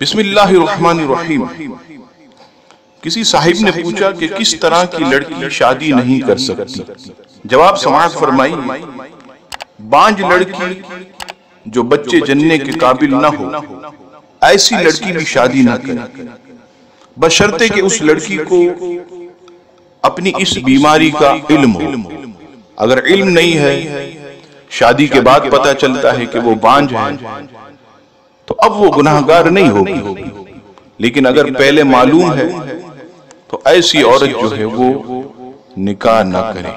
بسم اللہ الرحمن الرحیم۔ کسی صاحب نے پوچھا کہ کس طرح کی لڑکی شادی نہیں کر سکتی؟ جواب سماعت فرمائی، بانج لڑکی جو بچے جننے کے قابل نہ ہو، ایسی لڑکی بھی شادی نہ کرے، بشرطے کہ اس لڑکی کو اپنی اس بیماری کا علم ہو۔ اگر علم نہیں ہے، شادی کے بعد پتہ چلتا ہے کہ وہ بانج ہے، تو اب وہ گناہگار نہیں ہوگی، لیکن اگر پہلے معلوم ہے تو ایسی عورت جو ہے وہ نکاح نہ کرے۔